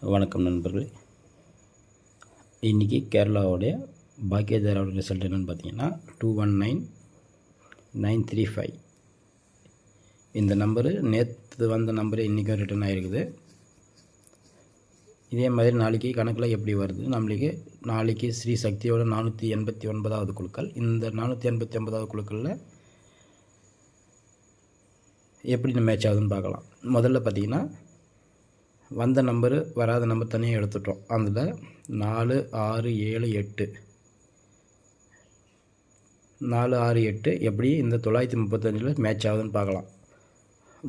வணக்கம் நண்பர்களே. இன்றைக்கி கேரளாவுடைய பாக்கியதாரோட ரிசல்ட் என்னென்னு பார்த்தீங்கன்னா 219935. இந்த நம்பரு நேற்று வந்த நம்பரு இன்றைக்கும் ரிட்டர்ன் ஆகிருக்குது. இதே மாதிரி நாளைக்கு கணக்கில் எப்படி வருது, நம்மளுக்கு நாளைக்கு ஸ்ரீ சக்தியோட 489வது குழுக்கள். இந்த 489வது குழுக்களில் எப்படி மேட்ச் ஆகுதுன்னு பார்க்கலாம். முதல்ல பார்த்திங்கன்னா வந்த நம்பரு வராத நம்பர் தனியாக எடுத்துட்டோம். அதில் 4 6 7 8 4 6 8 எப்படி இந்த 935 மேட்ச் ஆகுதுன்னு பார்க்கலாம்.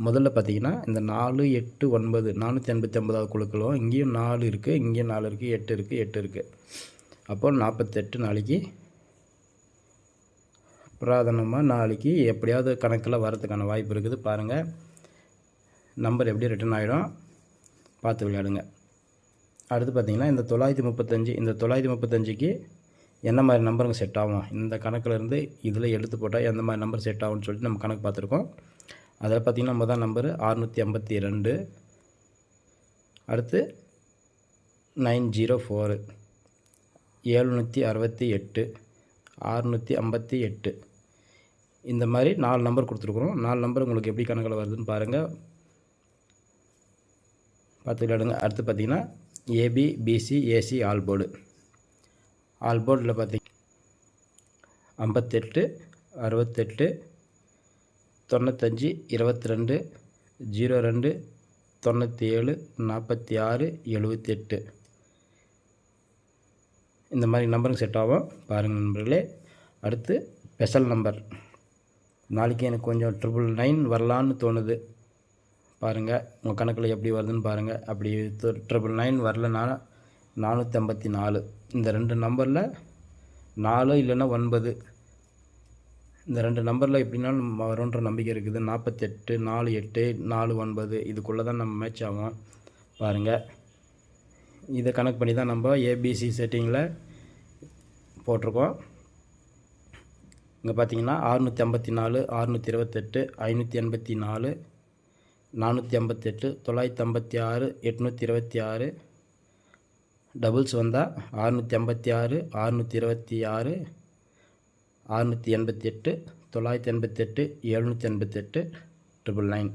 முதல்ல பார்த்திங்கன்னா இந்த 4 8 9 489வது குழுக்களும் இங்கேயும் 4 இருக்குது, இங்கேயும் 4 இருக்குது, 8 இருக்குது, 8 இருக்குது. அப்போ 48 நாளைக்கு புராதனமாக நாளைக்கு எப்படியாவது கணக்கில் வரதுக்கான வாய்ப்பு இருக்குது. பாருங்கள் நம்பர் எப்படி ரிட்டர்ன் ஆகிடும் பார்த்து விளையாடுங்க. அடுத்து பார்த்திங்கன்னா இந்த 935 இந்த 935க்கு என்ன மாதிரி நம்பருங்க செட் ஆகும், இந்த கணக்கில் இருந்து இதில் எடுத்து போட்டால் எந்த மாதிரி நம்பர் செட் ஆகும்னு சொல்லிட்டு நம்ம கணக்கு பார்த்துருக்கோம். அதில் பார்த்திங்கன்னா முதல் நம்பரு 652, அடுத்து 904, 768, 658. இந்த மாதிரி 4 நம்பர் கொடுத்துருக்குறோம். 4 நம்பர் உங்களுக்கு எப்படி கணக்கில் வருதுன்னு பாருங்கள், பார்த்து விளையாடுங்க. அடுத்து பார்த்திங்கன்னா AB BC AC all board. All போர்டில் பார்த்திங்கன்னா 58 68 95 22 02 97 46 78. இந்த மாதிரி நம்பருக்கு செட் ஆகும் பாருங்கள் நண்பர்களே. அடுத்து ஸ்பெஷல் நம்பர். நாளைக்கு எனக்கு கொஞ்சம் 999 வரலான்னு தோணுது. பாருங்கள் உங்கள் கணக்கில் எப்படி வருதுன்னு பாருங்கள். அப்படி 999 வரலனா 454. இந்த 2 நம்பரில் 4 இல்லைன்னா 9, இந்த 2 நம்பரில் எப்படின்னாலும் வரும்ன்ற நம்பிக்கை இருக்குது. 48 48 49 இதுக்குள்ளே தான் நம்ம மேட்ச் ஆகும். பாருங்கள் இதை கணக்கு பண்ணி தான் நம்ம ஏபிசி செட்டிங்கில் போட்டிருக்கோம். இங்கே பார்த்தீங்கன்னா 654 628 584 458 956 826. டபுள்ஸ் வந்தால் 656 626 688 988 788 999.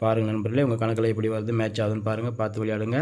பாருங்கள் நண்பர்களே உங்கள் கணக்கில் எப்படி வருது மேட்ச் ஆகுதுன்னு பாருங்கள், பார்த்து விளையாடுங்க.